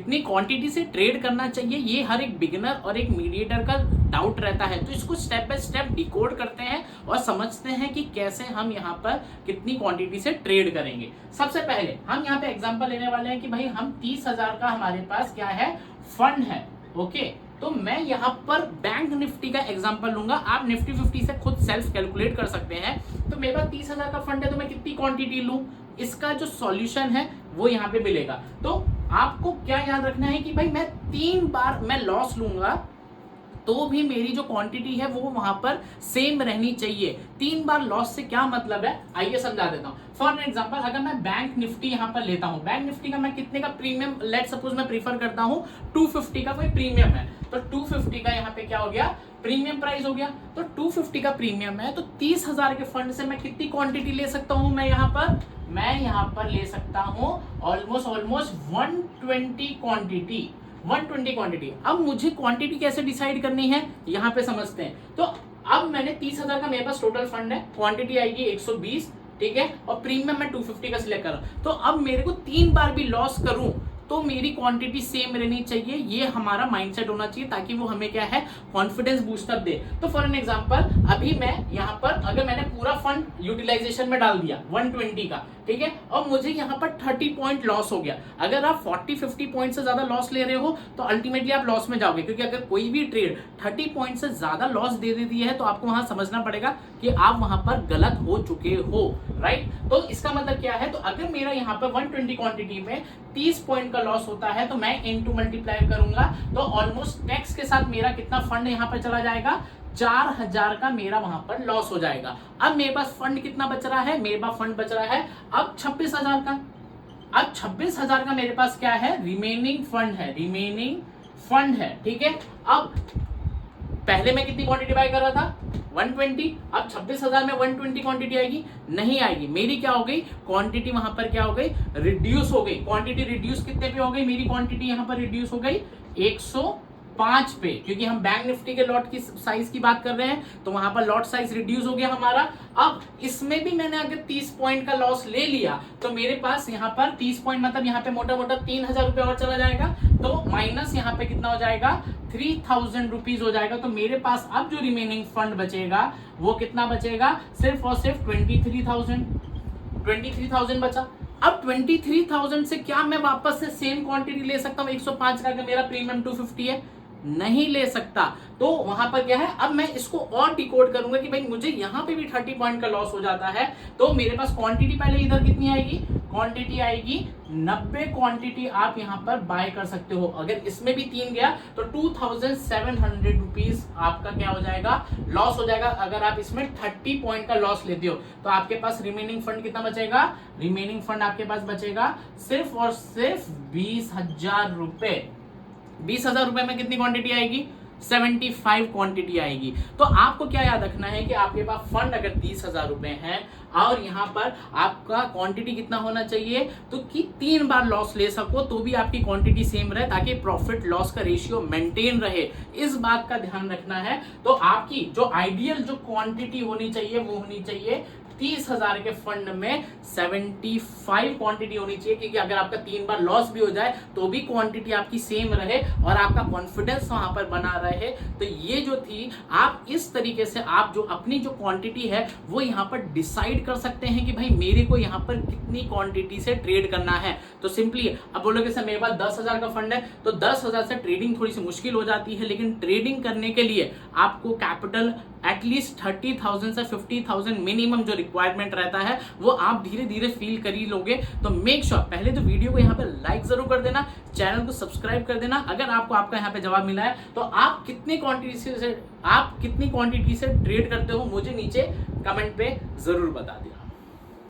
कितनी क्वांटिटी से ट्रेड करना चाहिए, ये हर एक बिगिनर और एक मीडिएटर का डाउट रहता है। तो इसको स्टेप बाय स्टेप डिकोड करते हैं और समझते हैं कि कैसे हम यहाँ पर कितनी क्वांटिटी से ट्रेड करेंगे। सबसे पहले हम यहाँ पे एग्जांपल लेने वाले हैं कि भाई हम 30,000 का हमारे पास क्या है, फंड है। ओके, तो मैं यहाँ पर बैंक निफ्टी का एग्जांपल लूंगा, आप निफ्टी 50 से खुद सेल्फ कैलकुलेट कर सकते हैं। तो मेरे पास 30,000 का फंड है, तो मैं कितनी क्वांटिटी लूं, इसका जो सॉल्यूशन है वो यहाँ पे मिलेगा। तो आपको क्या याद रखना है कि भाई मैं 3 बार मैं लॉस लूंगा तो भी मेरी जो क्वांटिटी है वो वहां पर सेम रहनी चाहिए। 3 बार लॉस से क्या मतलब है, आइए समझा देता हूं। फॉर एग्जांपल अगर मैं बैंक निफ्टी यहां पर लेता हूं, बैंक निफ्टी का मैं कितने का प्रीमियम, लेट सपोज मैं प्रीफर करता हूं 250 का कोई प्रीमियम है, तो 250 का यहाँ पे क्या हो गया, प्रीमियम प्राइस हो गया। तो 250 का प्रीमियम है, तो 30,000 के फंड से मैं कितनी क्वांटिटी ले सकता हूं, मैं यहाँ पर ले सकता हूं ऑलमोस्ट 120 क्वांटिटी। अब मुझे क्वांटिटी कैसे डिसाइड करनी है, यहाँ पे समझते हैं। तो अब मैंने 30,000 का मेरे पास टोटल फंड है, क्वांटिटी आएगी 120, ठीक है, और प्रीमियम मैं 250 का सिलेक्ट कर रहा हूं। तो अब मेरे को 3 बार भी लॉस करूं तो मेरी क्वांटिटी सेम रहनी चाहिए, ये हमारा माइंडसेट होना चाहिए, ताकि वो हमें क्या है, कॉन्फिडेंस बूस्टअप दे। तो फॉर एन एग्जांपल अभी मैं यहाँ पर अगर मैंने पूरा फंड यूटिलाइजेशन में डाल दिया 120 का, ठीक है, और मुझे यहाँ पर 30 पॉइंट लॉस हो गया। अगर आप 40-50 पॉइंट से ज्यादा लॉस ले रहे हो तो अल्टीमेटली आप लॉस में जाओगे, क्योंकि अगर कोई भी ट्रेड 30 पॉइंट से ज्यादा लॉस दे देती है तो आपको वहां समझना पड़ेगा कि आप वहां पर गलत हो चुके हो, राइट। तो इसका मतलब क्या है, तो अगर मेरा यहाँ पर 120 क्वांटिटी में 30 पॉइंट का लॉस होता है तो मैं इनटू मल्टीप्लाई करूंगा, तो ऑलमोस्ट टैक्स के साथ मेरा कितना फंड यहाँ पर चला जाएगा, 4,000 का मेरा वहां पर लॉस हो जाएगा। अब मेरे पास फंड कितना बच रहा है, मेरे पास फंड बच रहा है अब 26,000 का। अब 26,000 का मेरे पास क्या है, रिमेनिंग फंड है, ठीक है। अब पहले मैं कितनी क्वांटिटी बाय कर रहा था, 120, अब 26,000 में 120 क्वांटिटी आएगी, नहीं आएगी। मेरी क्या हो गई, क्वांटिटी वहां पर क्या हो गई, रिड्यूस हो गई। क्वांटिटी रिड्यूस कितने पे हो गई, मेरी क्वांटिटी यहां पर रिड्यूस हो गई 105 पे, क्योंकि हम बैंक निफ्टी के लॉट की साइज की बात कर रहे हैं, तो वहां पर लॉट साइज रिड्यूस हो गया हमारा। अब इसमें भी मैंने अगर 30 पॉइंट का लॉस ले लिया तो मेरे पास यहाँ पर 30 पॉइंट मतलब यहाँ पे मोटा मोटा 3,000 रुपए और चला जाएगा, तो माइनस यहाँ पे कितना हो जाएगा, 3,000 रुपीज हो जाएगा। तो मेरे पास अब जो रिमेनिंग फंड बचेगा वो कितना बचेगा, सिर्फ और सिर्फ 23,000 बचा। अब 23,000 से क्या मैं वापस से सेम क्वांटिटी ले सकता हूं 105 का, मेरा प्रीमियम 250 है, नहीं ले सकता। तो वहां पर क्या है, अब मैं इसको और डिकोड करूंगा कि भाई मुझे यहां पे भी 30 पॉइंट का लॉस हो जाता है, तो मेरे पास क्वांटिटी पहले इधर कितनी आएगी, क्वांटिटी आएगी 90 क्वांटिटी आप यहां पर बाय कर सकते हो। अगर इसमें भी 3 गया तो 2,700 रुपीज आपका क्या हो जाएगा, लॉस हो जाएगा। अगर आप इसमें 30 पॉइंट का लॉस लेते हो तो आपके पास रिमेनिंग फंड कितना बचेगा, रिमेनिंग फंड आपके पास बचेगा सिर्फ और सिर्फ 20,000 रुपए। 20,000 रुपए में कितनी क्वांटिटी आएगी, 75 क्वांटिटी आएगी। तो आपको क्या याद रखना है कि आपके पास फंड अगर 30,000 रुपए है और यहाँ पर आपका क्वांटिटी कितना होना चाहिए, तो कि 3 बार लॉस ले सको तो भी आपकी क्वांटिटी सेम रहे, ताकि प्रॉफिट लॉस का रेशियो मेंटेन रहे, इस बात का ध्यान रखना है। तो आपकी जो आइडियल जो क्वांटिटी होनी चाहिए वो होनी चाहिए 30,000 के फंड में 75 क्वांटिटी होनी चाहिए, क्योंकि अगर आपका 3 बार लॉस भी हो जाए तो भी क्वांटिटी आपकी सेम रहे और आपका कॉन्फिडेंस वहां पर बना रहे। तो ये जो थी, आप इस तरीके से आप जो अपनी जो क्वांटिटी है वो यहाँ पर डिसाइड कर सकते हैं कि भाई मेरे को यहाँ पर कितनी क्वांटिटी से ट्रेड करना है। तो सिंपली अब बोलोगे सर मेरे पास 10,000 का फंड है, तो 10,000 से ट्रेडिंग थोड़ी सी मुश्किल हो जाती है, लेकिन ट्रेडिंग करने के लिए आपको कैपिटल एटलीस्ट 30,000 से 50,000 मिनिमम जो रिक्वायरमेंट रहता है वो आप धीरे धीरे फील कर ही लोगे। तो मेक श्योर पहले तो वीडियो को यहाँ पे लाइक जरूर कर देना, चैनल को सब्सक्राइब कर देना। अगर आपको आपका यहाँ पे जवाब मिला है तो आप कितनी क्वांटिटी से ट्रेड करते हो मुझे नीचे कमेंट पे जरूर बता देना।